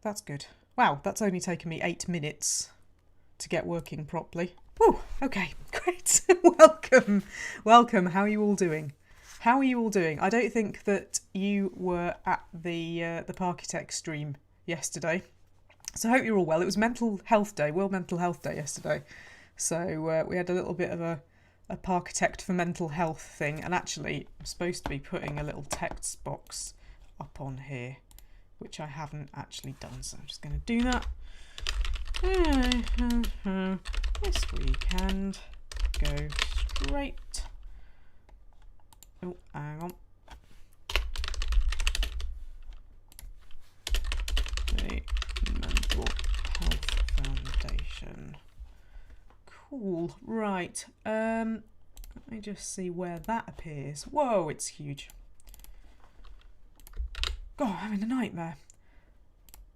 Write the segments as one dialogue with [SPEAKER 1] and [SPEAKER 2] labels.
[SPEAKER 1] that's good. Wow, that's only taken me 8 minutes to get working properly. Woo, okay, great. Welcome. How are you all doing? I don't think that you were at the Parkitect stream yesterday, so I hope you're all well. It was Mental Health Day, World Mental Health Day yesterday, so we had a little bit of a Parkitect for mental health thing, and actually I'm supposed to be putting a little text box up on here, which I haven't actually done, so I'm just going to do that. This weekend, go straight. Oh, hang on. The Mental Health Foundation. Cool. Right. Let me just see where that appears. Whoa, it's huge. God, I'm having a nightmare.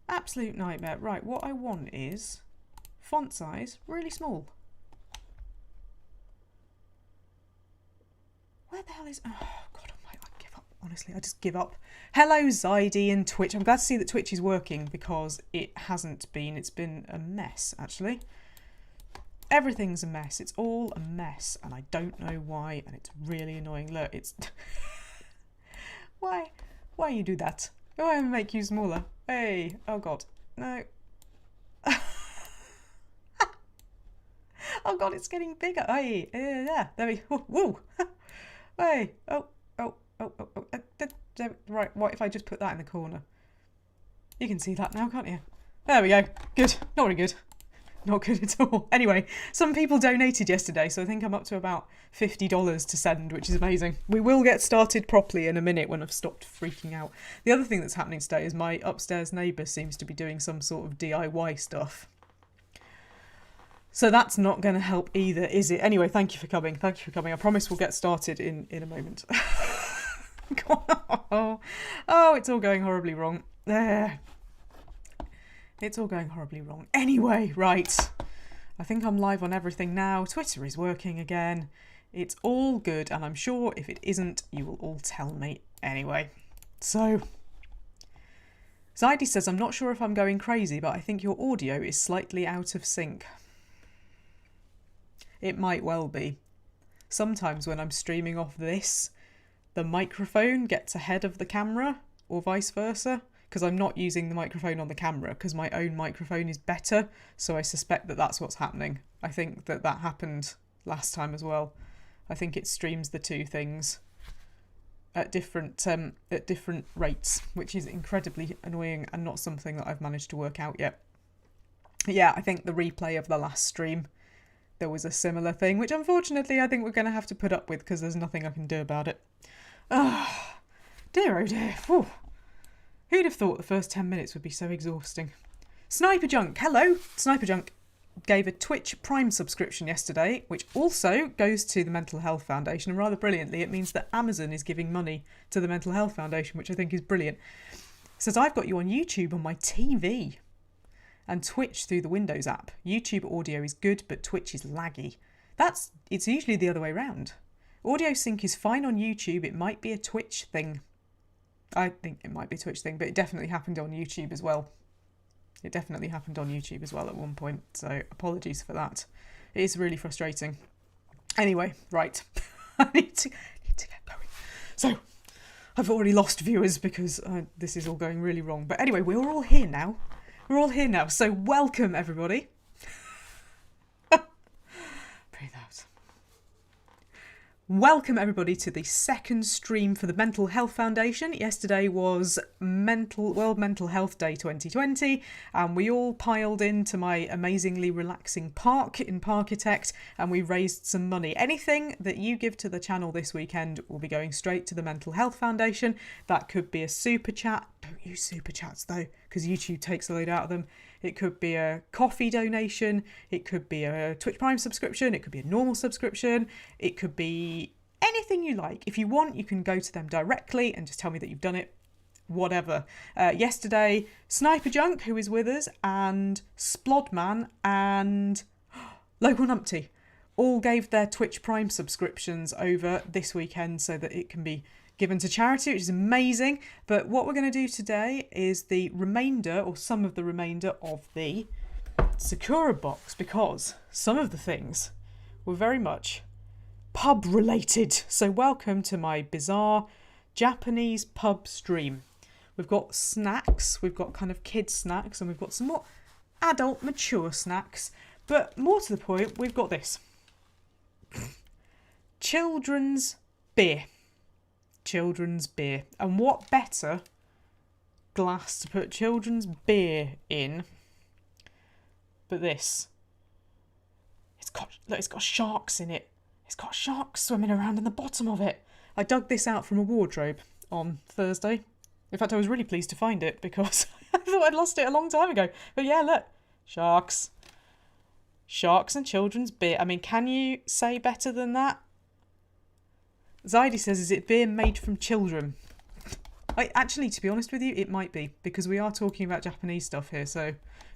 [SPEAKER 1] Absolute nightmare. Right, what I want is font size really small. Where the hell is... Oh, God almighty, I give up. Honestly, I just give up. Hello, Zydi and Twitch. I'm glad to see that Twitch is working because it hasn't been. It's been a mess, actually. Everything's a mess. It's all a mess, and I don't know why, and it's really annoying. Look, it's... Why you do that? Why make you smaller? Hey, oh God, no. Oh God, it's getting bigger. Hey, yeah, there we go. Whoa. Hey, oh. Right, what if I just put that in the corner? You can see that now, can't you? There we go. Good. Not very good. Not good at all. Anyway, some people donated yesterday, so I think I'm up to about $50 to send, which is amazing. We will get started properly in a minute when I've stopped freaking out. The other thing that's happening today is my upstairs neighbour seems to be doing some sort of DIY stuff. So that's not going to help either, is it? Anyway, thank you for coming. I promise we'll get started in a moment. Oh, it's all going horribly wrong. There. It's all going horribly wrong. Anyway, right. I think I'm live on everything now. Twitter is working again. It's all good, and I'm sure if it isn't, you will all tell me anyway. So, Zydi says, I'm not sure if I'm going crazy, but I think your audio is slightly out of sync. It might well be. Sometimes when I'm streaming off this, the microphone gets ahead of the camera, or vice versa. Because I'm not using the microphone on the camera because my own microphone is better, so I suspect that that's what's happening. I think that happened last time as well. I think it streams the two things at different rates, which is incredibly annoying and not something that I've managed to work out yet. Yeah, I think the replay of the last stream, there was a similar thing, which unfortunately I think we're going to have to put up with because there's nothing I can do about it. Oh, dear, oh dear. Whew. Who'd have thought the first 10 minutes would be so exhausting? Sniper Junk, hello! Sniper Junk gave a Twitch Prime subscription yesterday, which also goes to the Mental Health Foundation, and rather brilliantly, it means that Amazon is giving money to the Mental Health Foundation, which I think is brilliant. It says, I've got you on YouTube on my TV and Twitch through the Windows app. YouTube audio is good, but Twitch is laggy. It's usually the other way around. Audio sync is fine on YouTube, it might be a Twitch thing. I think it might be a Twitch thing, but it definitely happened on YouTube as well. It definitely happened on YouTube as well at one point, so apologies for that. It is really frustrating. Anyway, right. I need to get going. So, I've already lost viewers because this is all going really wrong. But anyway, we're all here now. So welcome, everybody. Breathe out. Welcome everybody to the second stream for the Mental Health Foundation. Yesterday was World Mental Health Day 2020 and we all piled into my amazingly relaxing park in Parkitect and we raised some money. Anything that you give to the channel this weekend will be going straight to the Mental Health Foundation. That could be a super chat. Don't use super chats though because YouTube takes a load out of them. It could be a coffee donation, it could be a Twitch Prime subscription, it could be a normal subscription, it could be anything you like. If you want, you can go to them directly and just tell me that you've done it, whatever. Yesterday, Sniper Junk, who is with us, and Splodman and Local Numpty all gave their Twitch Prime subscriptions over this weekend so that it can be given to charity, which is amazing. But what we're going to do today is the remainder, or some of the remainder, of the Sakura box, because some of the things were very much pub related. So welcome to my bizarre Japanese pub stream. We've got snacks, we've got kind of kids snacks, and we've got some more adult mature snacks. But more to the point, we've got this. Children's beer. Children's beer. And what better glass to put children's beer in but this? It's got sharks in it. It's got sharks swimming around in the bottom of it. I dug this out from a wardrobe on Thursday. In fact, I was really pleased to find it because I thought I'd lost it a long time ago. But yeah, look. Sharks. Sharks and children's beer. I mean, can you say better than that? Zaidi says, is it beer made from children? Actually, to be honest with you, it might be, because we are talking about Japanese stuff here, so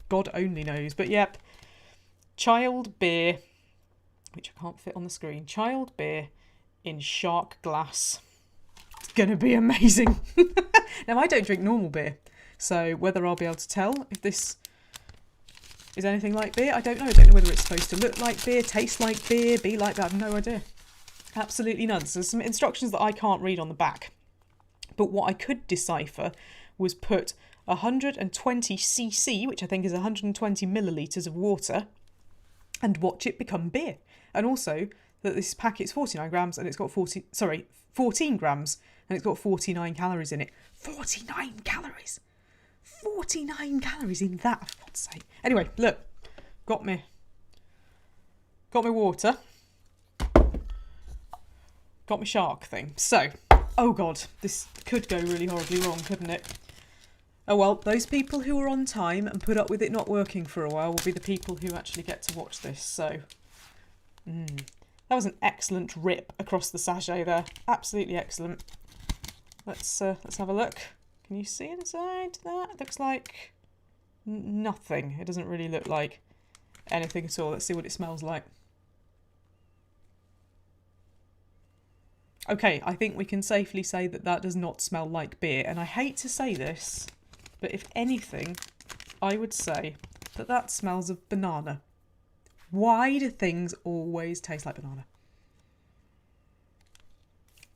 [SPEAKER 1] God only knows. But yep, child beer, which I can't fit on the screen. Child beer in shark glass. It's going to be amazing. Now, I don't drink normal beer, so whether I'll be able to tell if this is anything like beer, I don't know. I don't know whether it's supposed to look like beer, taste like beer, be like that. I have no idea. Absolutely none. So there's some instructions that I can't read on the back. But what I could decipher was put 120cc, which I think is 120 millilitres of water, and watch it become beer. And also that this packet's 49 grams and it's got 14 grams and it's got 49 calories in it. 49 calories! 49 calories in that, for God's sake. Anyway, look. Got me water. Got my shark thing. So, oh God, this could go really horribly wrong, couldn't it? Oh well, those people who are on time and put up with it not working for a while will be the people who actually get to watch this. So, that was an excellent rip across the sachet there. Absolutely excellent. Let's have a look. Can you see inside that? It looks like nothing. It doesn't really look like anything at all. Let's see what it smells like. Okay, I think we can safely say that that does not smell like beer. And I hate to say this, but if anything, I would say that that smells of banana. Why do things always taste like banana?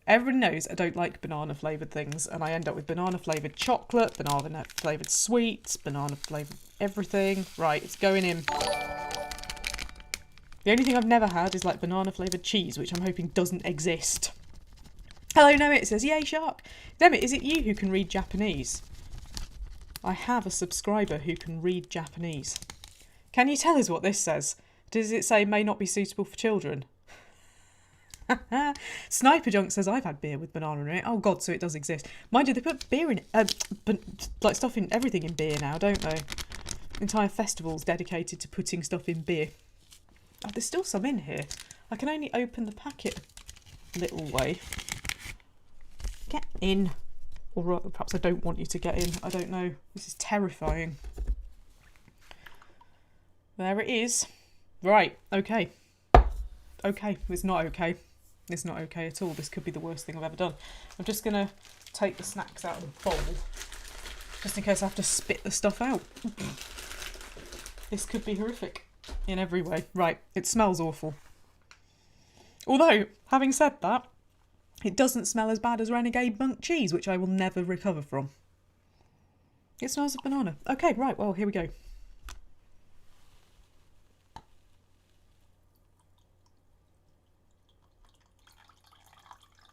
[SPEAKER 1] Everybody knows I don't like banana flavoured things, and I end up with banana flavoured chocolate, banana flavoured sweets, banana flavoured everything. Right, it's going in. The only thing I've never had is like banana flavoured cheese, which I'm hoping doesn't exist. Hello, Nemit. It says, yay, shark. Nemit, is it you who can read Japanese? I have a subscriber who can read Japanese. Can you tell us what this says? Does it say may not be suitable for children? Sniper Junk says, I've had beer with banana in it. Oh God, so it does exist. Mind you, they put beer in like stuff in everything in beer now, don't they? Entire festivals dedicated to putting stuff in beer. Oh, there's still some in here. I can only open the packet a little way. Get in. Or perhaps I don't want you to get in. I don't know. This is terrifying. There it is. Right, okay. Okay, it's not okay. It's not okay at all. This could be the worst thing I've ever done. I'm just going to take the snacks out of the bowl, just in case I have to spit the stuff out. This could be horrific in every way. Right, it smells awful. Although, having said that, it doesn't smell as bad as Renegade Monk cheese, which I will never recover from. It smells of banana. Okay, right, well, here we go.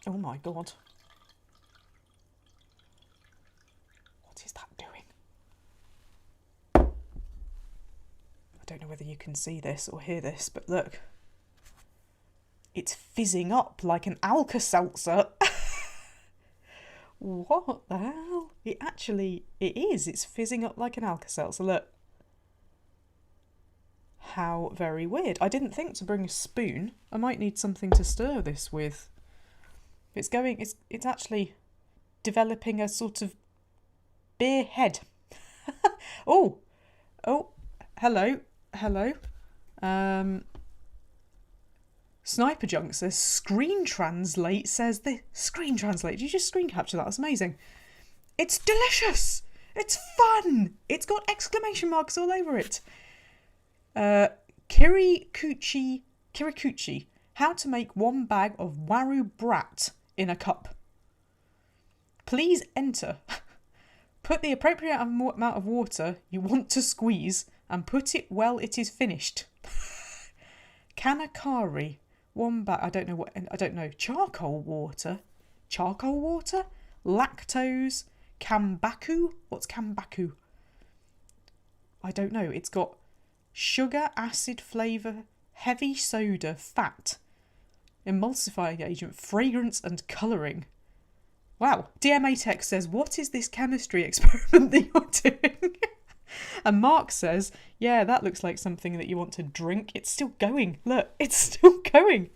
[SPEAKER 1] Oh my God. What is that doing? I don't know whether you can see this or hear this, but look. It's fizzing up like an Alka-Seltzer. What the hell? It is. It's fizzing up like an Alka-Seltzer. Look. How very weird. I didn't think to bring a spoon. I might need something to stir this with. It's actually developing a sort of beer head. Oh, hello. Sniper Junk says screen translate says the screen translate. Did you just screen capture that? That's amazing. It's delicious. It's fun. It's got exclamation marks all over it. Kirikuchi. How to make 1 bag of Waru Brat in a cup. Please enter. Put the appropriate amount of water you want to squeeze and put it well it is finished. Kanakari. 1 bag. I don't know. Charcoal water. Lactose. Kambaku. What's kambaku? I don't know. It's got sugar, acid, flavour, heavy soda, fat, emulsifying agent, fragrance and colouring. Wow. DMA Tech says, what is this chemistry experiment that you're doing? And Mark says, yeah, that looks like something that you want to drink. It's still going. Look, it's still going.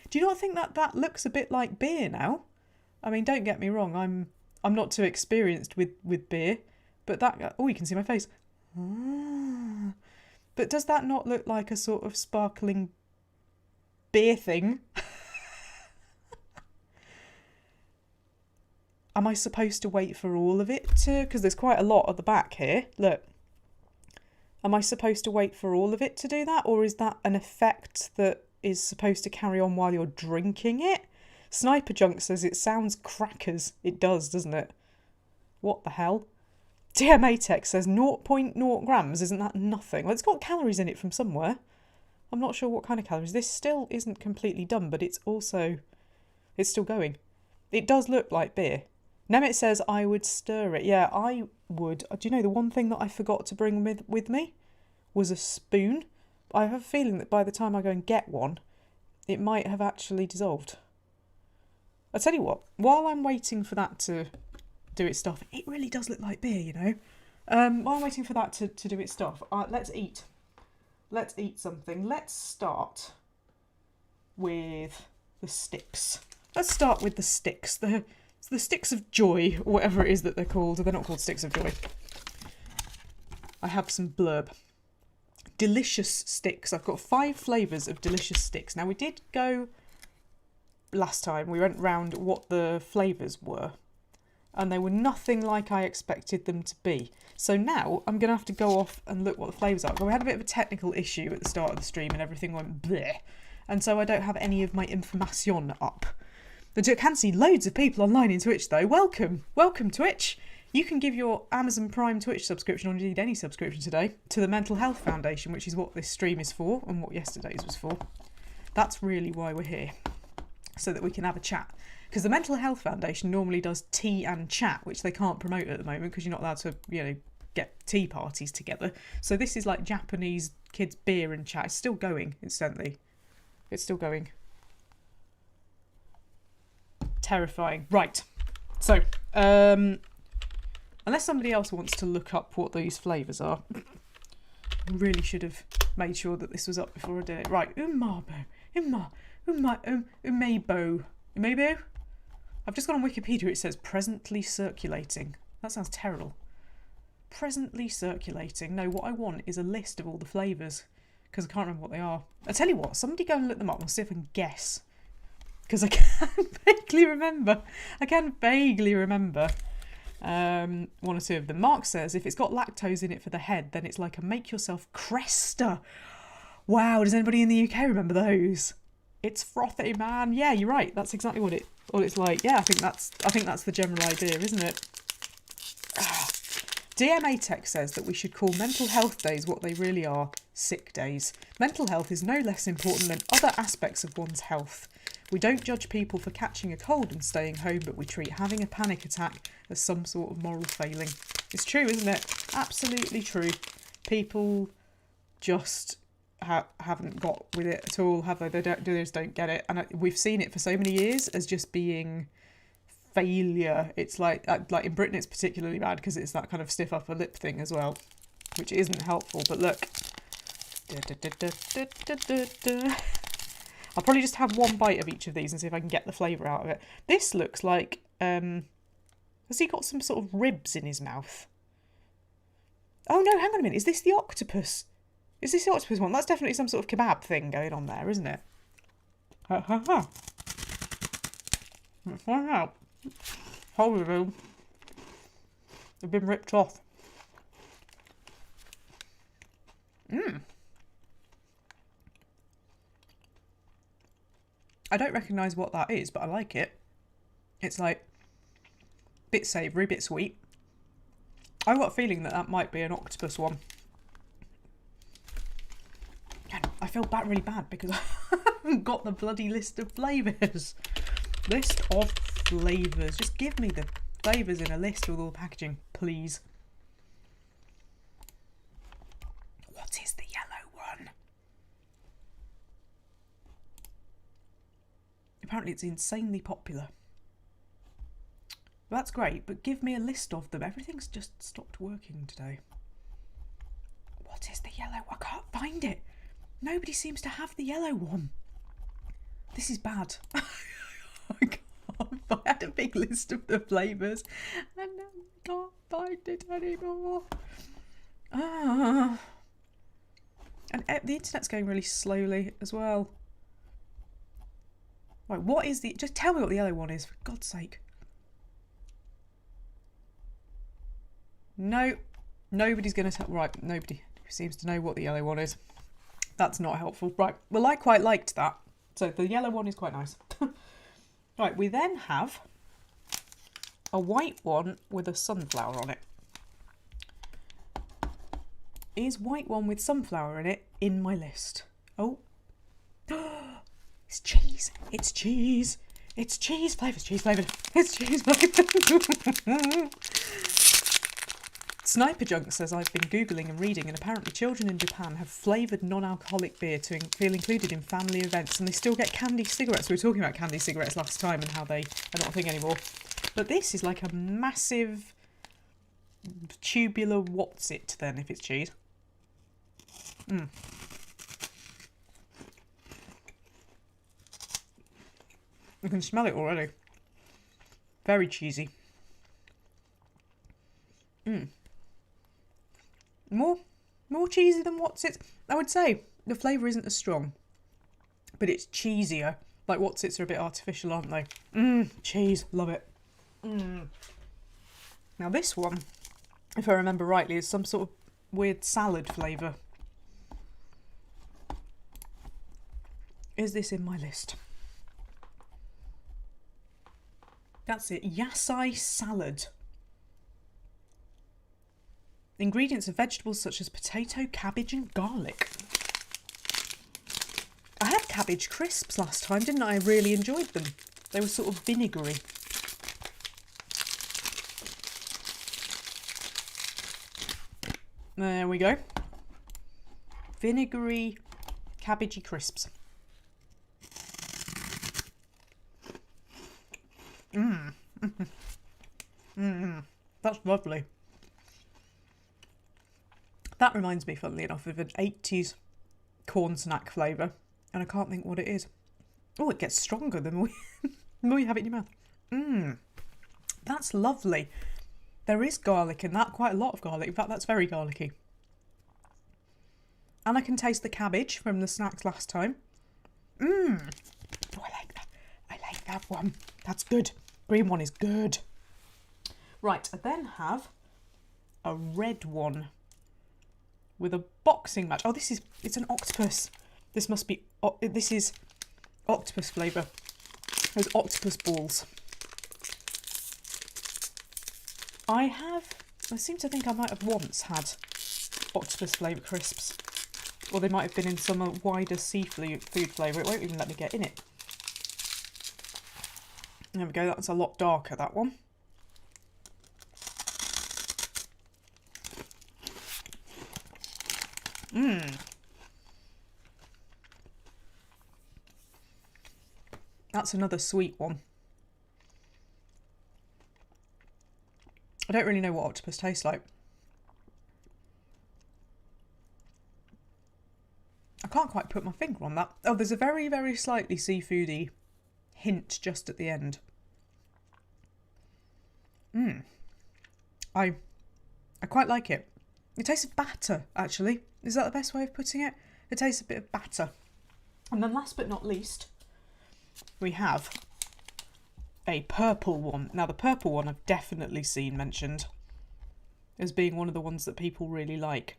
[SPEAKER 1] Do you not think that looks a bit like beer now? I mean, don't get me wrong. I'm not too experienced with beer, but that... Oh, you can see my face. Ah. But does that not look like a sort of sparkling beer thing? Am I supposed to wait for all of it to... Because there's quite a lot at the back here. Look. Am I supposed to wait for all of it to do that? Or is that an effect that is supposed to carry on while you're drinking it? Sniper Junk says it sounds crackers. It does, doesn't it? What the hell? DMA Tech says 0.0 grams. Isn't that nothing? Well, it's got calories in it from somewhere. I'm not sure what kind of calories. This still isn't completely done, but it's still going. It does look like beer. Nemit says I would stir it. Yeah, I would. Do you know the one thing that I forgot to bring with me was a spoon? I have a feeling that by the time I go and get one, it might have actually dissolved. I tell you what, while I'm waiting for that to do its stuff, it really does look like beer, you know. While I'm waiting for that to do its stuff, let's eat. Let's eat something. Let's start with the sticks. Let's start with the sticks. The sticks of joy, or whatever it is that they're called. They're not called sticks of joy. I have some blurb. Delicious sticks. I've got 5 flavours of delicious sticks. Now, we did go last time. We went round what the flavours were. And they were nothing like I expected them to be. So now I'm going to have to go off and look what the flavours are. But we had a bit of a technical issue at the start of the stream and everything went bleh. And so I don't have any of my information up. But I can see loads of people online in Twitch though. Welcome. Welcome Twitch. You can give your Amazon Prime Twitch subscription, or indeed any subscription today, to the Mental Health Foundation, which is what this stream is for and what yesterday's was for. That's really why we're here. So that we can have a chat. Because the Mental Health Foundation normally does tea and chat, which they can't promote at the moment because you're not allowed to, get tea parties together. So this is like Japanese kids' beer and chat. It's still going, incidentally. It's still going. Terrifying. Right. So, unless somebody else wants to look up what these flavours are, I really should have made sure that this was up before I did it. Right. Umebo. I've just gone on Wikipedia. It says presently circulating. That sounds terrible. Presently circulating. No, what I want is a list of all the flavours because I can't remember what they are. I tell you what, somebody go and look them up and see if I can guess. Because I can vaguely remember. One or two of them. Mark says if it's got lactose in it for the head, then it's like a make yourself cresta. Wow, does anybody in the UK remember those? It's frothy, man. Yeah, you're right. That's exactly what it's like. Yeah, I think that's the general idea, isn't it? DMA Tech says that we should call mental health days what they really are, sick days. Mental health is no less important than other aspects of one's health. We don't judge people for catching a cold and staying home, but we treat having a panic attack as some sort of moral failing. It's true, isn't it? Absolutely true. People just haven't got with it at all, have they? They just don't get it. And we've seen it for so many years as just being failure. It's like in Britain it's particularly bad because it's that kind of stiff upper lip thing as well, which isn't helpful. But look. I'll probably just have one bite of each of these and see if I can get the flavour out of it. This looks like... has he got some sort of ribs in his mouth? Oh no, hang on a minute. Is this the octopus? Is this the octopus one? That's definitely some sort of kebab thing going on there, isn't it? Ha ha ha. Let's find out. Holiday. They've been ripped off. I don't recognise what that is, but I like it. It's like bit savoury, bit sweet. I've got a feeling that that might be an octopus one. I feel really bad because I haven't got the bloody list of flavours. List of flavours. Just give me the flavours in a list with all the packaging, please. What is the yellow one? Apparently it's insanely popular. Well, that's great, but give me a list of them. Everything's just stopped working today. What is the yellow? I can't find it. Nobody seems to have the yellow one. This is bad. I had a big list of the flavours and now I can't find it anymore. And the internet's going really slowly as well. Right, what is the... Just tell me what the yellow one is, for God's sake. No, nobody's going to tell... Right, nobody seems to know what the yellow one is. That's not helpful. Right, well, I quite liked that. So the yellow one is quite nice. Right, we then have a white one with a sunflower on it. Is white one with sunflower in it in my list? Oh. It's cheese. It's cheese. It's cheese flavoured. Cheese flavoured. It's cheese flavoured. Sniper Junk says, I've been Googling and reading, and apparently children in Japan have flavoured non-alcoholic beer to feel included in family events, and they still get candy cigarettes. We were talking about candy cigarettes last time and how they are not a thing anymore. But this is like a massive tubular what's it then, if it's cheese. I can smell it already. Very cheesy. More cheesy than what's it. I would say the flavour isn't as strong, but it's cheesier. Like what's it's are a bit artificial, aren't they? Cheese, love it. Now this one, if I remember rightly, is some sort of weird salad flavour. Is this in my list? That's it. Yasai salad. Ingredients are vegetables such as potato, cabbage and garlic. I had cabbage crisps last time, didn't I? I really enjoyed them. They were sort of vinegary. There we go. Vinegary, cabbagey crisps. That's lovely. That reminds me, funnily enough, of an 80s corn snack flavour, and I can't think what it is. Oh, it gets stronger the more you have it in your mouth. That's lovely. There is garlic in that, quite a lot of garlic. In fact, that's very garlicky. And I can taste the cabbage from the snacks last time. Oh, I like that. I like that one. That's good. Green one is good. Right, I then have a red one with a boxing match. Oh, it's an octopus. This is octopus flavour. Those octopus balls. I seem to think I might have once had octopus flavour crisps. Or they might have been in some wider seafood flavour. It won't even let me get in it. There we go, that's a lot darker, that one. That's another sweet one. I don't really know what octopus tastes like. I can't quite put my finger on that. Oh, there's a very, very slightly seafoody hint just at the end. I quite like it. It tastes of batter, actually. Is that the best way of putting it? It tastes a bit of batter. And then last but not least, we have a purple one. Now the purple one I've definitely seen mentioned as being one of the ones that people really like.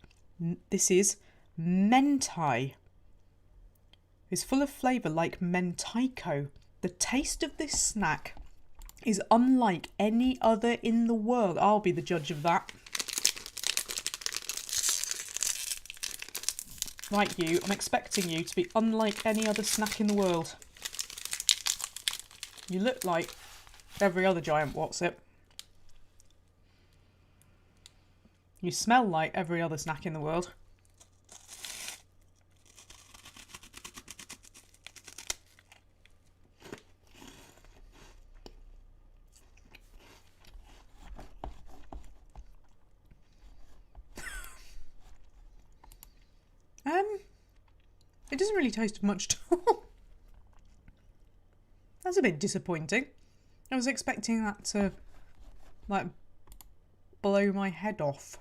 [SPEAKER 1] This is mentai. It's full of flavour like mentaiko. The taste of this snack is unlike any other in the world. I'll be the judge of that. Like you, I'm expecting you to be unlike any other snack in the world. You look like every other giant What's-It. You smell like every other snack in the world. It doesn't really taste of much at all. That's a bit disappointing. I was expecting that to, like, blow my head off,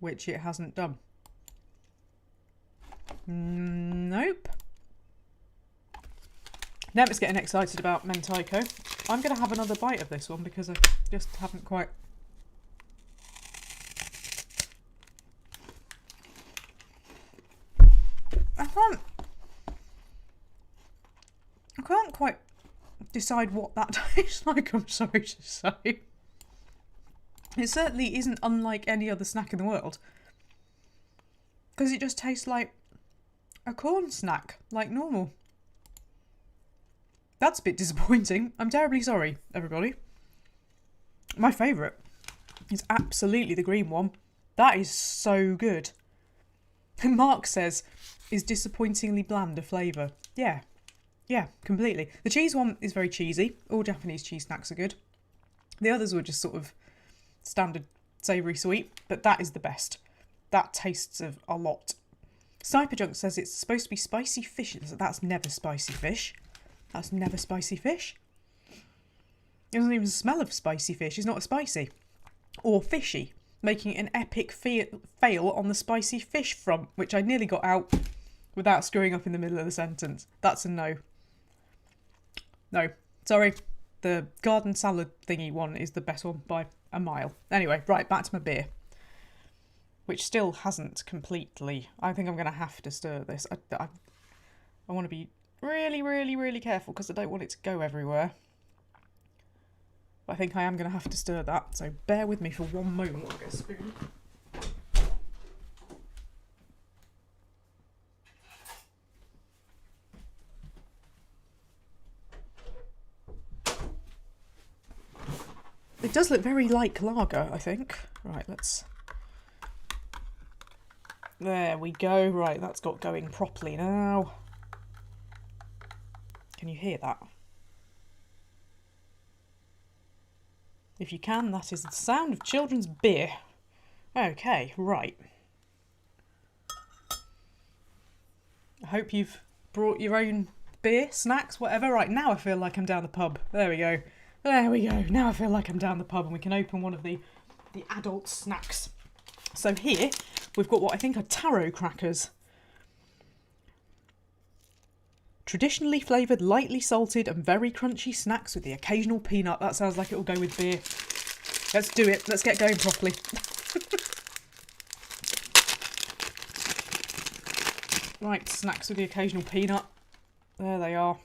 [SPEAKER 1] which it hasn't done. Nope. Never's getting excited about mentaiko. I'm going to have another bite of this one because I just haven't quite... I can't quite decide what that tastes like, I'm sorry to say. It certainly isn't unlike any other snack in the world. Because it just tastes like a corn snack, like normal. That's a bit disappointing. I'm terribly sorry, everybody. My favourite is absolutely the green one. That is so good. And Mark says, is disappointingly bland a flavour. Yeah. Yeah, completely. The cheese one is very cheesy. All Japanese cheese snacks are good. The others were just sort of standard savoury sweet, but that is the best. That tastes of a lot. Sniper Junk says it's supposed to be spicy fish. That's never spicy fish. That's never spicy fish. It doesn't even smell of spicy fish. It's not spicy. Or fishy. Making an epic fail on the spicy fish front, which I nearly got out without screwing up in the middle of the sentence. That's a no. No. Sorry. The garden salad thingy one is the best one by a mile. Anyway, right, back to my beer. Which still hasn't completely... I think I'm going to have to stir this. I want to be really, really, really careful because I don't want it to go everywhere. But I think I am going to have to stir that, so bear with me for one moment. I'll get a spoon. It does look very like lager, I think. Right, let's... There we go. Right, that's got going properly now. Can you hear that? If you can, that is the sound of children's beer. Okay, right. I hope you've brought your own beer, snacks, whatever. Right, now I feel like I'm down the pub. There we go. There we go. Now I feel like I'm down the pub and we can open one of the adult snacks. So here, we've got what I think are taro crackers. Traditionally flavoured, lightly salted and very crunchy snacks with the occasional peanut. That sounds like it'll go with beer. Let's do it. Let's get going properly. Right, snacks with the occasional peanut. There they are.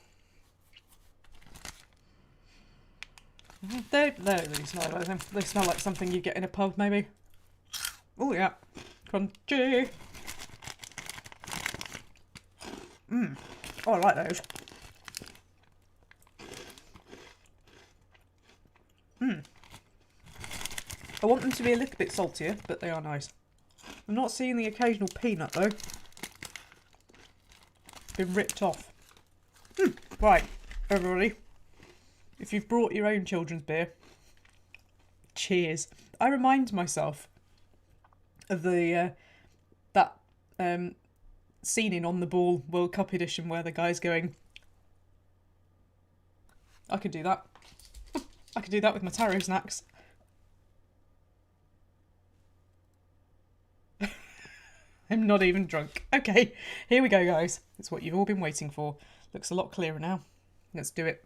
[SPEAKER 1] They don't really smell like them. They smell like something you get in a pub, maybe. Oh yeah, crunchy. Oh, I like those. I want them to be a little bit saltier, but they are nice. I'm not seeing the occasional peanut though. Been ripped off. Right, everybody. If you've brought your own children's beer, cheers. I remind myself of the that scene in On the Ball World Cup edition where the guy's going, I could do that. I could do that with my taro snacks. I'm not even drunk. Okay, here we go, guys. It's what you've all been waiting for. Looks a lot clearer now. Let's do it.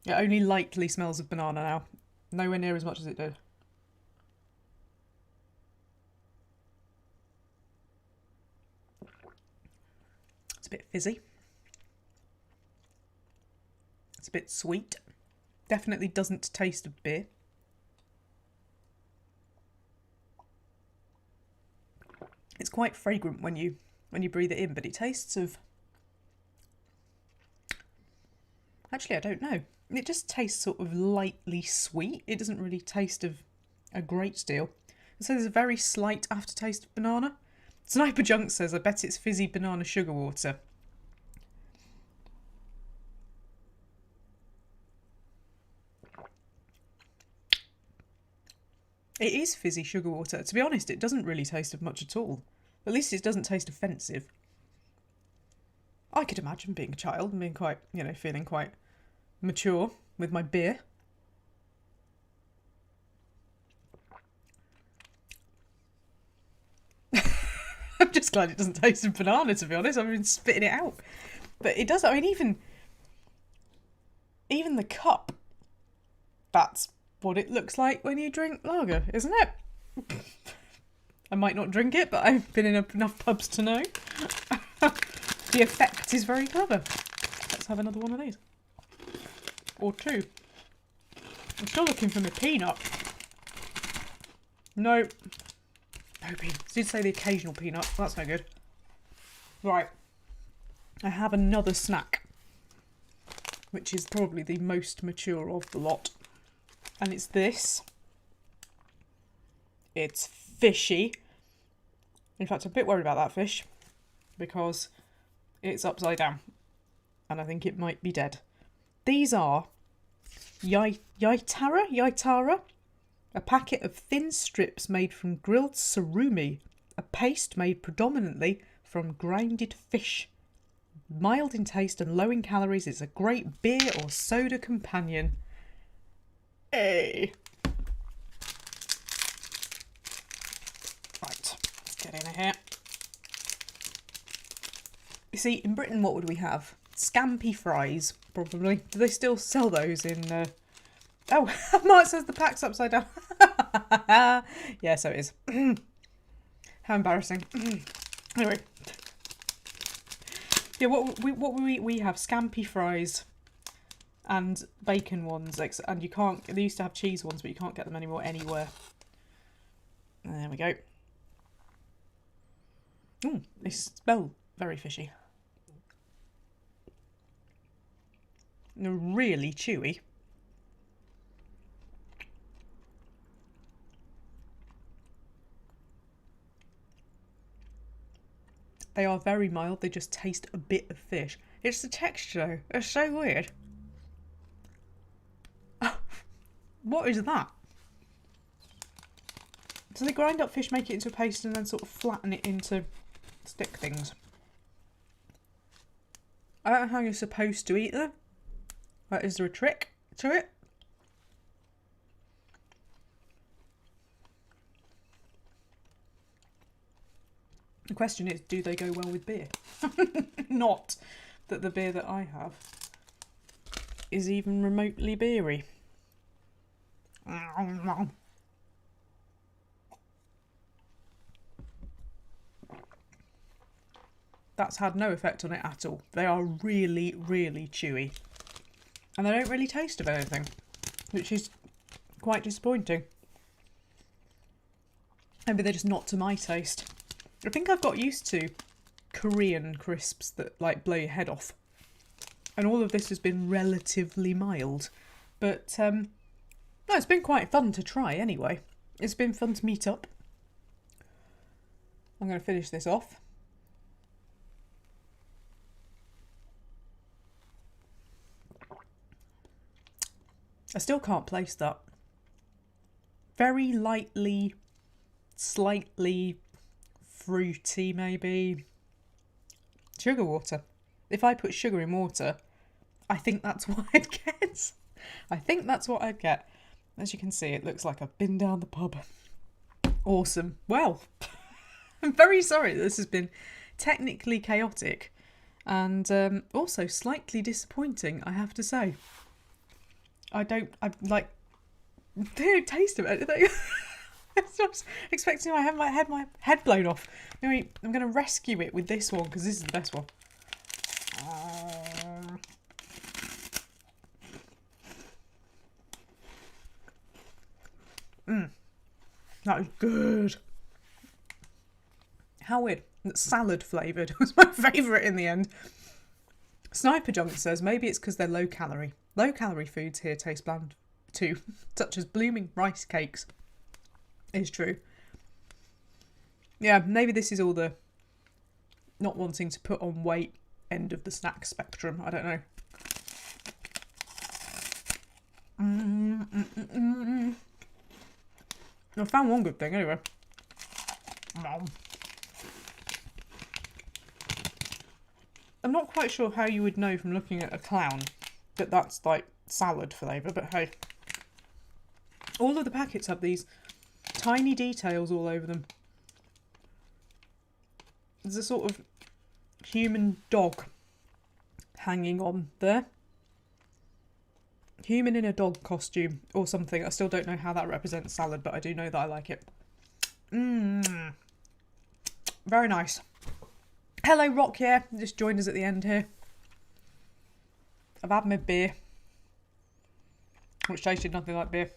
[SPEAKER 1] It only lightly smells of banana now. Nowhere near as much as it did. It's a bit fizzy. It's a bit sweet. Definitely doesn't taste of beer. It's quite fragrant when you breathe it in, but it tastes of... Actually, I don't know. It just tastes sort of lightly sweet. It doesn't really taste of a great deal. So there's a very slight aftertaste of banana. Sniper Junk says, I bet it's fizzy banana sugar water. It is fizzy sugar water. To be honest, it doesn't really taste of much at all. At least it doesn't taste offensive. I could imagine being a child and being quite, feeling quite mature with my beer. I'm just glad it doesn't taste of banana, to be honest. I've been spitting it out. But it does, I mean, even the cup, that's what it looks like when you drink lager, isn't it? I might not drink it, but I've been in enough pubs to know. The effect is very clever. Let's have another one of these. Or two. I'm still looking for my peanut. No. No peanut. Did say the occasional peanut. That's no good. Right. I have another snack, which is probably the most mature of the lot. And it's this. It's fishy. In fact, I'm a bit worried about that fish because it's upside down and I think it might be dead. These are Yaitara, a packet of thin strips made from grilled surimi, a paste made predominantly from grounded fish. Mild in taste and low in calories, it's a great beer or soda companion. Hey. Right, let's get in here. You see, in Britain, what would we have? Scampi fries, probably. Do they still sell those in... Oh, Mark says the pack's upside down. Yeah, so it is. How embarrassing. Anyway. Yeah, we have scampi fries and bacon ones, and you can't... They used to have cheese ones, but you can't get them anymore anywhere. There we go. Ooh, they smell very fishy. They're really chewy. They are very mild, they just taste a bit of fish. It's the texture, it's so weird. What is that? So they grind up fish, make it into a paste and then sort of flatten it into stick things. I don't know how you're supposed to eat them. But is there a trick to it? The question is, do they go well with beer? Not that the beer that I have is even remotely beery. That's had no effect on it at all. They are really, really chewy. And they don't really taste of anything, which is quite disappointing. Maybe they're just not to my taste. I think I've got used to Korean crisps that like blow your head off. And all of this has been relatively mild. But no, it's been quite fun to try anyway. It's been fun to meet up. I'm going to finish this off. I still can't place that. Very lightly, slightly fruity maybe. Sugar water. If I put sugar in water, I think that's what I'd get. I think that's what I'd get. As you can see, it looks like I've been down the pub. Awesome. Well, I'm very sorry that this has been technically chaotic. And also slightly disappointing, I have to say. I don't taste of it. I was expecting I have my head blown off. Anyway, I'm going to rescue it with this one because this is the best one. That is good. How weird. Salad flavoured was my favourite in the end. Sniper Junk says maybe it's because they're low calorie. Low calorie foods here taste bland too, such as blooming rice cakes. Is true. Yeah, maybe this is all the not wanting to put on weight end of the snack spectrum. I don't know. I found one good thing anyway. I'm not quite sure how you would know from looking at a clown that that's like salad flavour, but hey. All of the packets have these tiny details all over them. There's a sort of human dog hanging on there. Human in a dog costume or something. I still don't know how that represents salad, but I do know that I like it. Very nice. Hello, Rock here. Just joined us at the end here. I've had my beer, which tasted nothing like beer.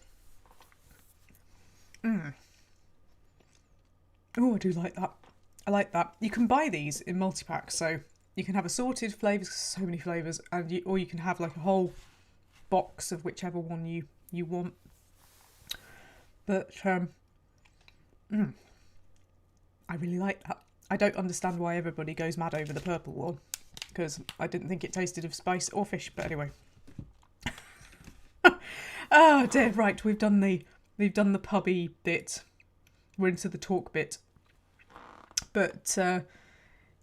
[SPEAKER 1] Oh, I do like that. I like that. You can buy these in multi-packs, so you can have assorted flavours, so many flavours, and or you can have like a whole box of whichever one you want. But I really like that. I don't understand why everybody goes mad over the purple one, because I didn't think it tasted of spice or fish, but anyway. Oh dear, right, we've done the pubby bit. We're into the talk bit. But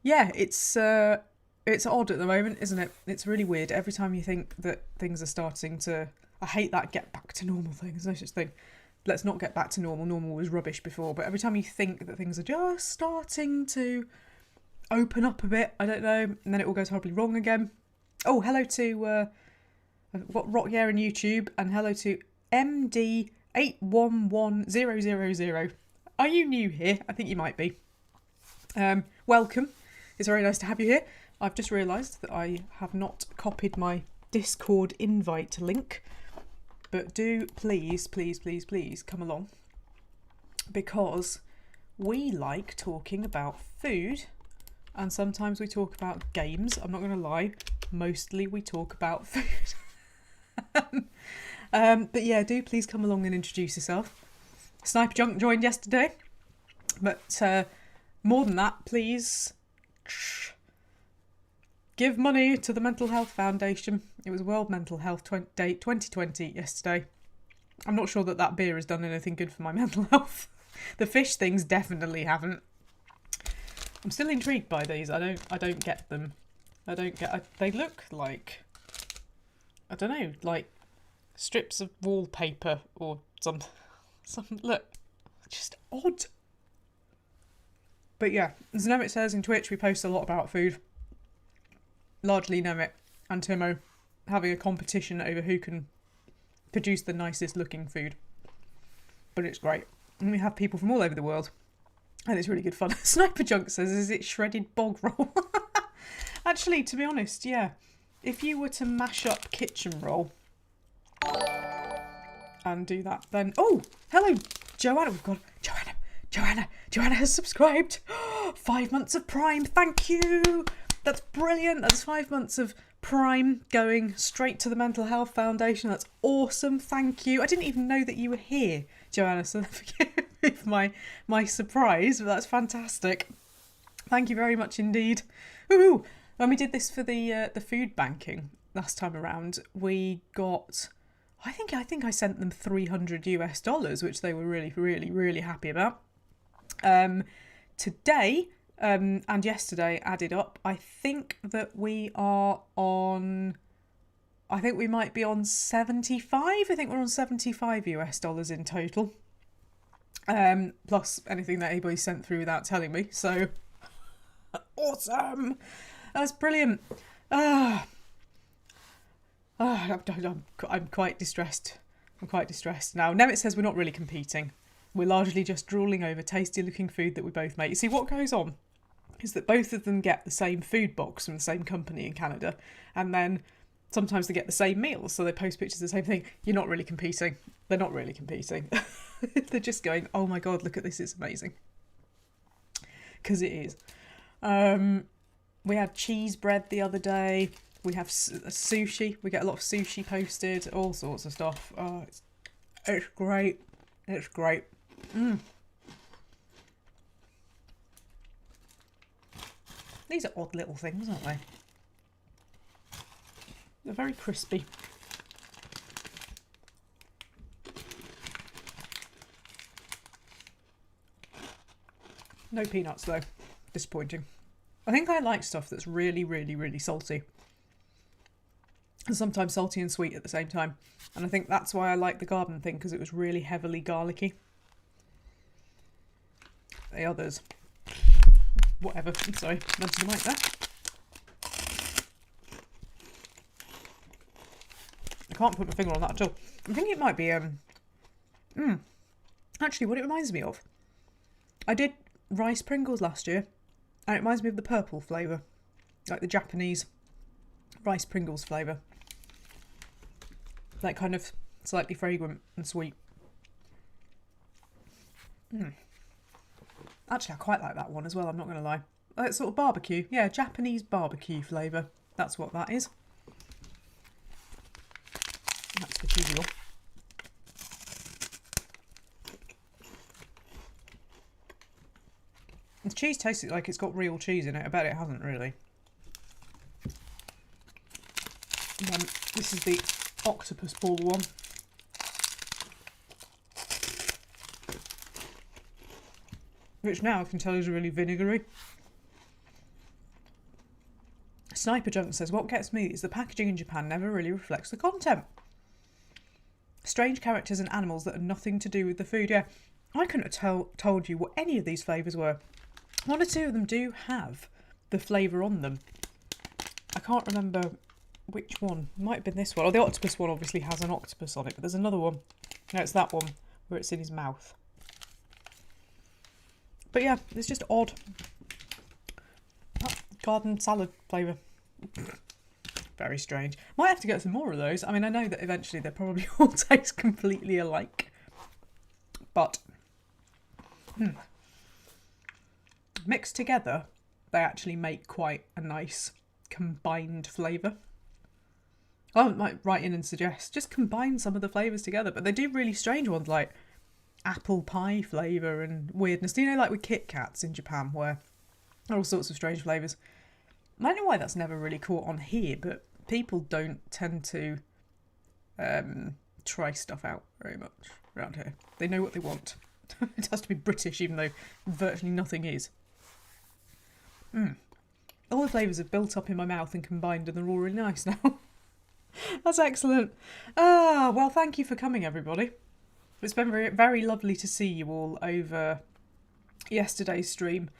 [SPEAKER 1] yeah, it's odd at the moment, isn't it? It's really weird. Every time you think that things are starting to... I hate that get back to normal thing. There's no such thing. Let's not get back to normal. Normal was rubbish before. But every time you think that things are just starting to open up a bit, I don't know, and then it all goes horribly wrong again. Oh, hello to... I've got Rock Year on YouTube, and hello to MD811000. Are you new here? I think you might be. Welcome. It's very nice to have you here. I've just realised that I have not copied my Discord invite link, but do please come along, because we like talking about food, and sometimes we talk about games. I'm not going to lie, mostly we talk about food. But yeah, do please come along and introduce yourself. Sniper Junk joined yesterday, but more than that, please give money to the Mental Health Foundation. It was World Mental Health Day 2020 yesterday. I'm not sure that beer has done anything good for my mental health. The fish things definitely haven't. I'm still intrigued by these. I don't get them. They look like, I don't know, like strips of wallpaper or some look, just odd. But yeah, as Nemit says in Twitch, we post a lot about food. Largely Nemit and Timo having a competition over who can produce the nicest looking food. But it's great. And we have people from all over the world. And it's really good fun. Sniper Junk says, is it shredded bog roll? Actually, to be honest, yeah. If you were to mash up kitchen roll and do that, then... Oh, hello, Joanna. We've got Joanna has subscribed. 5 months of Prime. Thank you. That's brilliant. That's 5 months of Prime going straight to the Mental Health Foundation. That's awesome. Thank you. I didn't even know that you were here, Joanna, so forgive me for my surprise, but that's fantastic. Thank you very much indeed. Woohoo! When we did this for the food banking last time around, we got... I think I sent them $300, which they were really, really, really happy about. Today and yesterday added up, I think that we are on... I think we might be on 75. I think we're on $75 in total. Plus anything that anybody sent through without telling me. So, awesome! That's brilliant. Ah, I'm quite distressed. I'm quite distressed now. Nemit says we're not really competing. We're largely just drooling over tasty looking food that we both make. You see, what goes on is that both of them get the same food box from the same company in Canada, and then sometimes they get the same meals, so they post pictures of the same thing. You're not really competing. They're not really competing. They're just going, oh my god, look at this, it's amazing. Because it is. We had cheese bread the other day. We have sushi. We get a lot of sushi posted. All sorts of stuff. Oh, it's great. It's great. These are odd little things, aren't they? They're very crispy. No peanuts though. Disappointing. I think I like stuff that's really, really, really salty. And sometimes salty and sweet at the same time. And I think that's why I like the garden thing, because it was really heavily garlicky. The others, whatever. I'm sorry, nudged the mic there. I can't put my finger on that at all. I think it might be actually what it reminds me of. I did rice Pringles last year, and it reminds me of the purple flavour, like the Japanese rice Pringles flavour. Like kind of slightly fragrant and sweet. Actually, I quite like that one as well, I'm not going to lie. It's sort of barbecue. Yeah, Japanese barbecue flavour. That's what that is. That's the usual. The cheese tastes like it's got real cheese in it. I bet it hasn't really. And then this is the octopus ball one. Which now I can tell is really vinegary. Sniper Junk says, what gets me is the packaging in Japan never really reflects the content. Strange characters and animals that are nothing to do with the food. Yeah, I couldn't have told you what any of these flavours were. One or two of them do have the flavour on them. I can't remember which one. It might have been this one. Oh, the octopus one obviously has an octopus on it, but there's another one. No, it's that one where it's in his mouth. But yeah, it's just odd. Oh, garden salad flavour. Very strange. Might have to get some more of those. I mean, I know that eventually they probably all taste completely alike. But mixed together, they actually make quite a nice combined flavour. I might write in and suggest just combine some of the flavours together, but they do really strange ones like apple pie flavour and weirdness. Do you know, like with Kit Kats in Japan, where there are all sorts of strange flavours? I don't know why that's never really caught on here, but people don't tend to try stuff out very much around here. They know what they want. It has to be British, even though virtually nothing is. All the flavours have built up in my mouth and combined, and they're all really nice now. That's excellent. Well, thank you for coming, everybody. It's been very, very lovely to see you all over yesterday's stream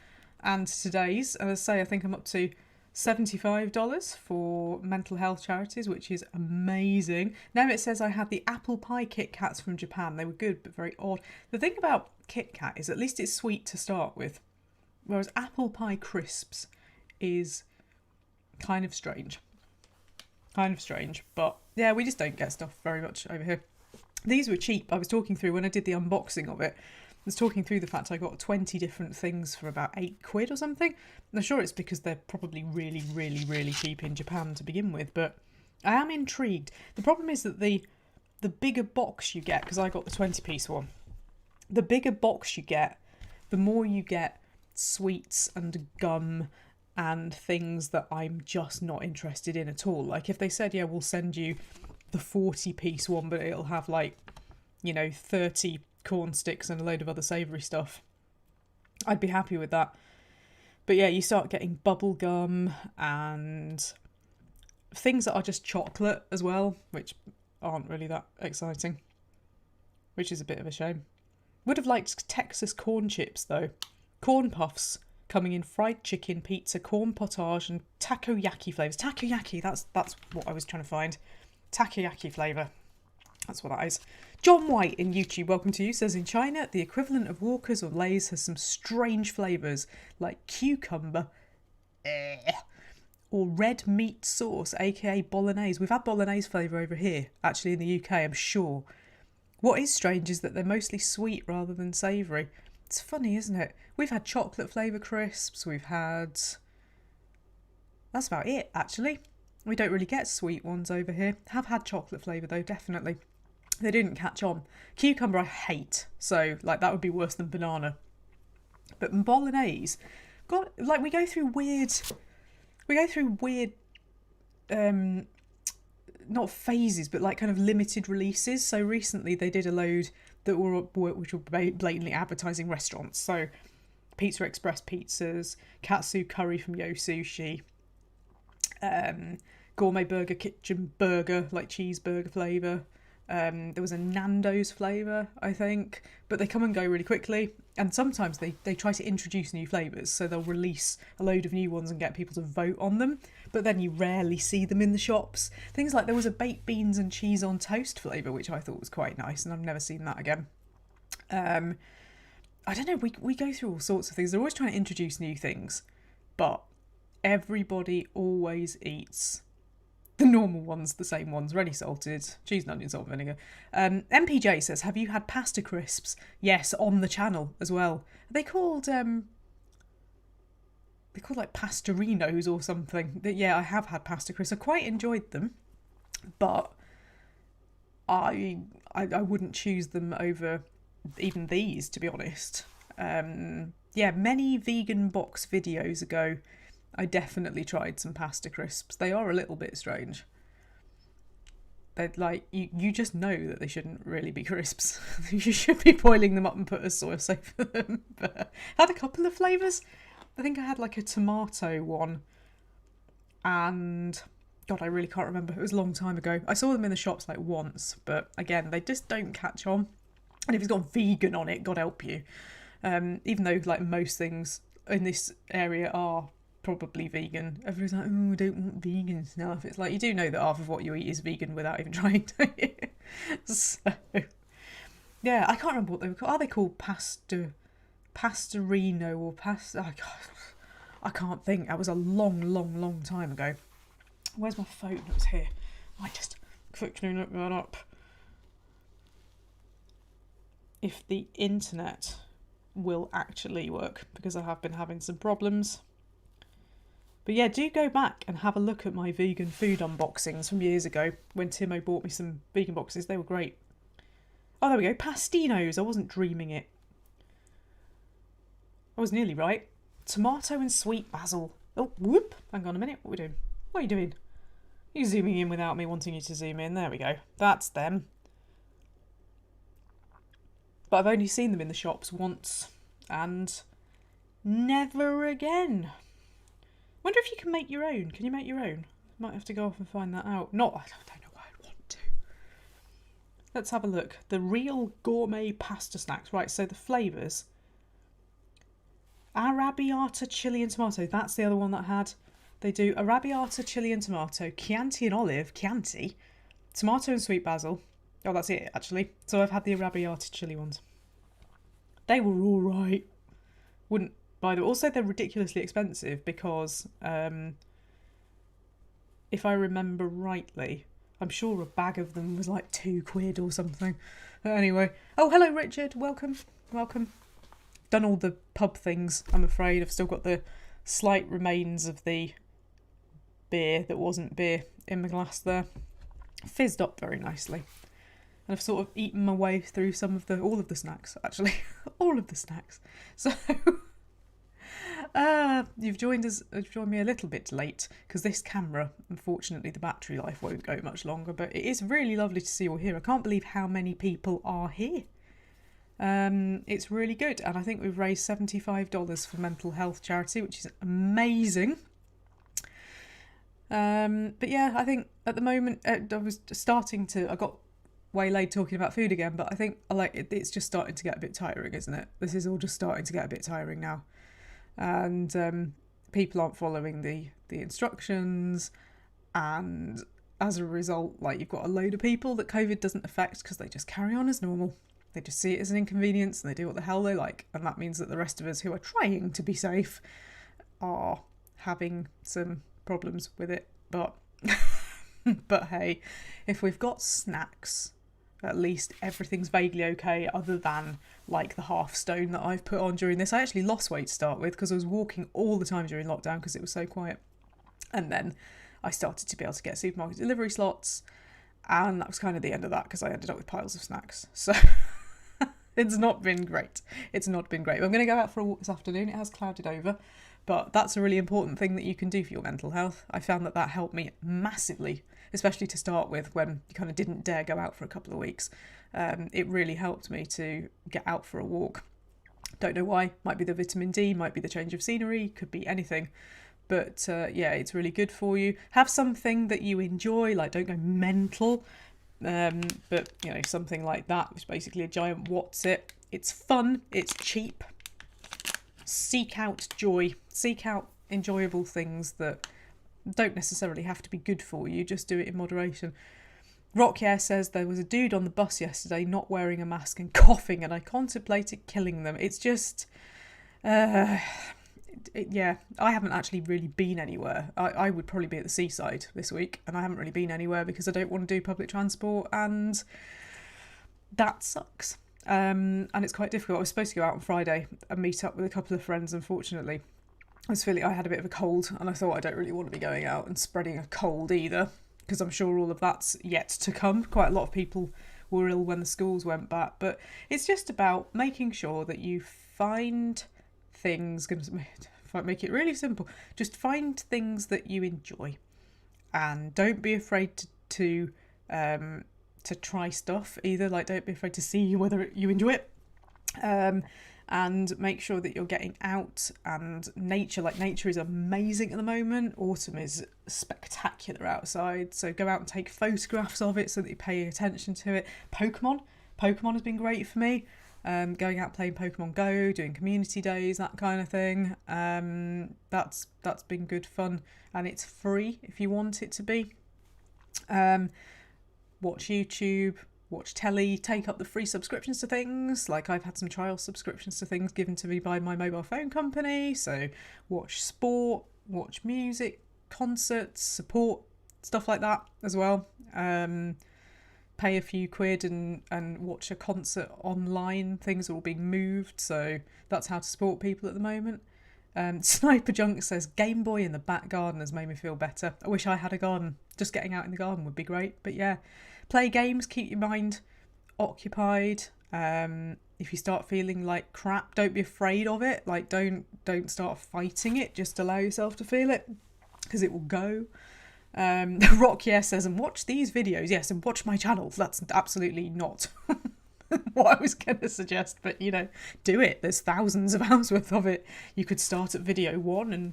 [SPEAKER 1] and today's. And as I say, I think I'm up to $75 for mental health charities, which is amazing. Now it says I had the apple pie Kit Kats from Japan. They were good, but very odd. The thing about Kit Kat is at least it's sweet to start with, whereas apple pie crisps is kind of strange. Kind of strange, but yeah, we just don't get stuff very much over here. These were cheap. I was talking through, when I did the unboxing of it, I was talking through the fact I got 20 different things for about £8 or something. I'm sure it's because they're probably really, really, really cheap in Japan to begin with, but I am intrigued. The problem is that the bigger box you get, because I got the 20-piece one, the bigger box you get, the more you get sweets and gum and things that I'm just not interested in at all. Like if they said, yeah, we'll send you the 40-piece one, but it'll have 30 corn sticks and a load of other savoury stuff, I'd be happy with that. But yeah, you start getting bubble gum and things that are just chocolate as well, which aren't really that exciting, which is a bit of a shame. Would have liked Texas corn chips though. Corn puffs coming in fried chicken, pizza, corn potage, and takoyaki flavours. Takoyaki, that's what I was trying to find. Takoyaki flavour. That's what that is. John White in YouTube, welcome to you, says in China, the equivalent of Walker's or Lay's has some strange flavours like cucumber or red meat sauce, aka bolognese. We've had bolognese flavour over here, actually in the UK, I'm sure. What is strange is that they're mostly sweet rather than savoury. It's funny, isn't it? We've had chocolate flavour crisps, we've had... That's about it, actually. We don't really get sweet ones over here. Have had chocolate flavour though, definitely. They didn't catch on. Cucumber I hate, so like that would be worse than banana. But bolognese, God, like we go through weird, not phases, but like kind of limited releases. So recently they did a load that which were blatantly advertising restaurants. So Pizza Express pizzas, katsu curry from Yo Sushi, gourmet burger kitchen burger, like cheeseburger flavour. There was a Nando's flavour, I think, but they come and go really quickly, and sometimes they try to introduce new flavours, so they'll release a load of new ones and get people to vote on them, but then you rarely see them in the shops. Things like there was a baked beans and cheese on toast flavour, which I thought was quite nice, and I've never seen that again. I don't know, we go through all sorts of things. They're always trying to introduce new things, but everybody always eats the normal ones, the same ones, ready salted, cheese and onion, salt and vinegar. MPJ says, have you had pasta crisps? Yes, on the channel as well. Are they called like pastarinos or something. Yeah, I have had pasta crisps. I quite enjoyed them, but I wouldn't choose them over even these, to be honest. Yeah, many vegan box videos ago, I definitely tried some pasta crisps. They are a little bit strange. They're like, you just know that they shouldn't really be crisps. You should be boiling them up and put a soy sauce over them. But I had a couple of flavours. I think I had like a tomato one. And God, I really can't remember. It was a long time ago. I saw them in the shops like once. But again, they just don't catch on. And if it's got vegan on it, God help you. Even though like most things in this area are probably vegan. Everyone's like, oh, I don't want vegan stuff. It's like, you do know that half of what you eat is vegan without even trying, don't you? So, yeah, I can't remember what they were called. Are they called pastorino or pasta? I can't think. That was a long time ago. Where's my phone? It was here. I just quickly look that up. If the internet will actually work, because I have been having some problems. But yeah, do go back and have a look at my vegan food unboxings from years ago when Timo bought me some vegan boxes. They were great. Oh, there we go. Pastinos. I wasn't dreaming it. I was nearly right. Tomato and sweet basil. Oh, whoop. Hang on a minute. What are we doing? What are you doing? Are you zooming in without me wanting you to zoom in? There we go. That's them. But I've only seen them in the shops once. And never again. Wonder if you can make your own. Can you make your own? Might have to go off and find that out. I don't know why I'd want to. Let's have a look. The real gourmet pasta snacks. Right, so the flavours. Arrabbiata, chilli and tomato. That's the other one that had. They do arrabbiata, chilli and tomato. Chianti and olive. Chianti. Tomato and sweet basil. Oh, that's it, actually. So I've had the arrabbiata chilli ones. They were all right. Wouldn't buy them. Also, they're ridiculously expensive because, if I remember rightly, I'm sure a bag of them was like £2 or something. But anyway. Oh, hello, Richard. Welcome. Done all the pub things, I'm afraid. I've still got the slight remains of the beer that wasn't beer in my glass there. Fizzed up very nicely. And I've sort of eaten my way through all of the snacks, actually. All of the snacks. So, you've joined me a little bit late, because this camera, unfortunately, the battery life won't go much longer, but it is really lovely to see you all here. I can't believe how many people are here. It's really good, and I think we've raised $75 for mental health charity, which is amazing. But yeah, I think at the moment, I got waylaid talking about food again, but I think it's just starting to get a bit tiring, isn't it? This is all just starting to get a bit tiring now. and people aren't following the instructions, and as a result, like, you've got a load of people that COVID doesn't affect because they just carry on as normal. They just see it as an inconvenience and they do what the hell they like, and that means that the rest of us who are trying to be safe are having some problems with it. But but hey, if we've got snacks, at least everything's vaguely okay, other than like the half stone that I've put on during this. I actually lost weight to start with because I was walking all the time during lockdown because it was so quiet, and then I started to be able to get supermarket delivery slots, and that was kind of the end of that because I ended up with piles of snacks. So it's not been great. It's not been great. I'm going to go out for a walk this afternoon. It has clouded over, but that's a really important thing that you can do for your mental health. I found that helped me massively, especially to start with when you kind of didn't dare go out for a couple of weeks. It really helped me to get out for a walk. Don't know why. Might be the vitamin D, might be the change of scenery, could be anything. But yeah, it's really good for you. Have something that you enjoy, like don't go mental. But you know, something like that, which is basically a giant What's-It. It's fun, it's cheap. Seek out joy. Seek out enjoyable things that don't necessarily have to be good for you. Just do it in moderation. Rockyear says there was a dude on the bus yesterday not wearing a mask and coughing, and I contemplated killing them. It's just... yeah, I haven't actually really been anywhere. I would probably be at the seaside this week, and I haven't really been anywhere because I don't want to do public transport, and that sucks. And it's quite difficult. I was supposed to go out on Friday and meet up with a couple of friends. Unfortunately, I had a bit of a cold, and I thought I don't really want to be going out and spreading a cold either, because I'm sure all of that's yet to come. Quite a lot of people were ill when the schools went back, but it's just about making sure that you find things, going to make it really simple, just find things that you enjoy, and don't be afraid to try stuff either. Like, don't be afraid to see whether you enjoy it, and make sure that you're getting out. And nature is amazing at the moment. Autumn is spectacular outside, so go out and take photographs of it so that you pay attention to it. Pokemon has been great for me. Going out playing Pokemon Go, doing community days, that kind of thing. That's been good fun, and it's free if you want it to be. Watch YouTube, watch telly, take up the free subscriptions to things. Like, I've had some trial subscriptions to things given to me by my mobile phone company. So watch sport, watch music, concerts, support, stuff like that as well. Pay a few quid and watch a concert online. Things are all being moved, so that's how to support people at the moment. Sniper Junk says, Game Boy in the back garden has made me feel better. I wish I had a garden. Just getting out in the garden would be great. But yeah, play games, keep your mind occupied. If you start feeling like crap, don't be afraid of it. Like, don't start fighting it. Just allow yourself to feel it, because it will go. Rockyear says, and watch these videos. Yes, and watch my channel. That's absolutely not what I was going to suggest, but you know, do it. There's thousands of hours worth of it. You could start at video 1 and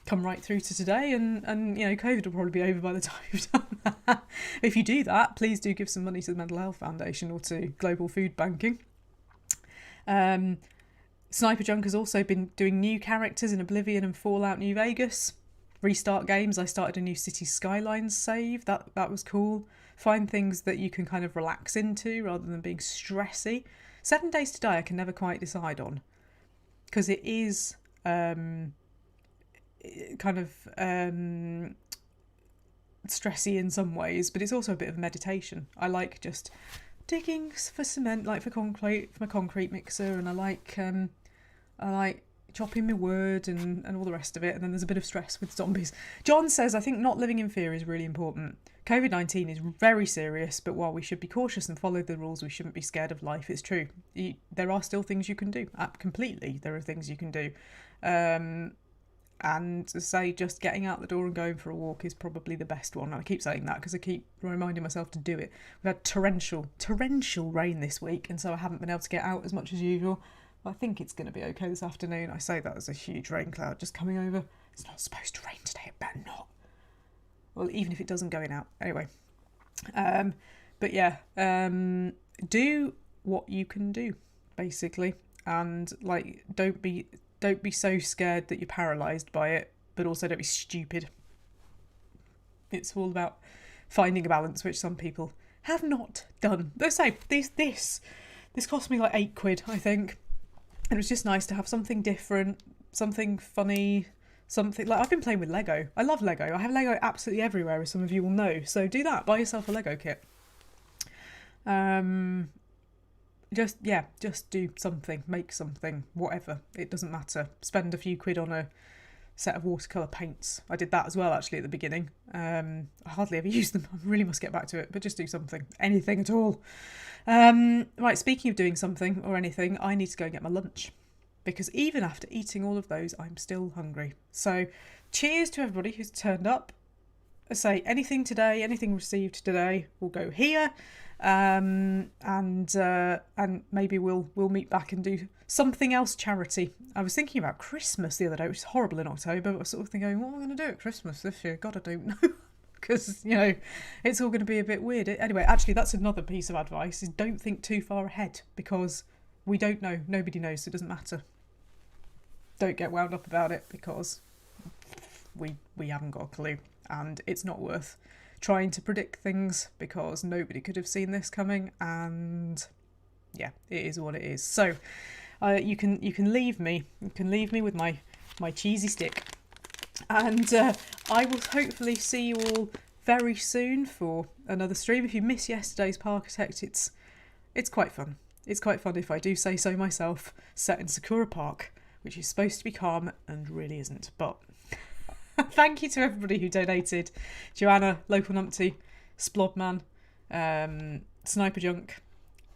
[SPEAKER 1] come right through to today, and you know, COVID will probably be over by the time you've done that. If you do that, please do give some money to the Mental Health Foundation or to Global Food Banking. Sniper Junk has also been doing new characters in Oblivion and Fallout New Vegas. Restart games. I started a new City Skylines save. That was cool. Find things that you can kind of relax into rather than being stressy. 7 Days to Die I can never quite decide on, because it is kind of stressy in some ways, but it's also a bit of meditation. I like just digging for cement, like for my concrete mixer, and I like chopping my wood and all the rest of it. And then there's a bit of stress with zombies. John says, I think not living in fear is really important. COVID-19 is very serious, but while we should be cautious and follow the rules, we shouldn't be scared of life. It's true. There are still things you can do. Completely, there are things you can do. And to say just getting out the door and going for a walk is probably the best one. And I keep saying that because I keep reminding myself to do it. We've had torrential rain this week, and so I haven't been able to get out as much as usual. I think it's going to be okay this afternoon. I say that as a huge rain cloud just coming over. It's not supposed to rain today, it better not. Well, even if it doesn't, going out. Anyway. But yeah, do what you can do, basically. And like, don't be Don't be so scared that you're paralysed by it, but also don't be stupid. It's all about finding a balance, which some people have not done. Though say this cost me like £8, I think. And it was just nice to have something different, something funny, something like I've been playing with Lego. I love Lego. I have Lego absolutely everywhere, as some of you will know. So do that. Buy yourself a Lego kit. Just do something, make something, whatever. It doesn't matter. Spend a few quid on a set of watercolour paints. I did that as well actually at the beginning. I hardly ever use them. I really must get back to it, but just do something. Anything at all. Right, speaking of doing something or anything, I need to go and get my lunch. Because even after eating all of those, I'm still hungry. So cheers to everybody who's turned up. I say anything today, anything received today will go here. And maybe we'll meet back and do something else charity. I was thinking about Christmas the other day, which is horrible in October, but I was sort of thinking, what am I going to do at Christmas this year? God, I don't know. Because, it's all going to be a bit weird. Anyway, actually, that's another piece of advice, is don't think too far ahead, because we don't know. Nobody knows, so it doesn't matter. Don't get wound up about it, because we haven't got a clue, and it's not worth trying to predict things, because nobody could have seen this coming, and yeah, it is what it is. So you can leave me. You can leave me with my cheesy stick, and I will hopefully see you all very soon for another stream. If you missed yesterday's Parkitect, it's quite fun. It's quite fun, if I do say so myself, set in Sakura Park, which is supposed to be calm and really isn't. But thank you to everybody who donated. Joanna, Local Numpty, Splodman, Sniper Junk,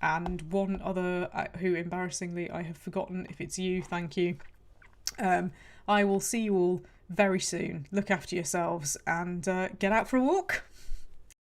[SPEAKER 1] and one other who, embarrassingly, I have forgotten. If it's you, thank you. I will see you all very soon. Look after yourselves and get out for a walk.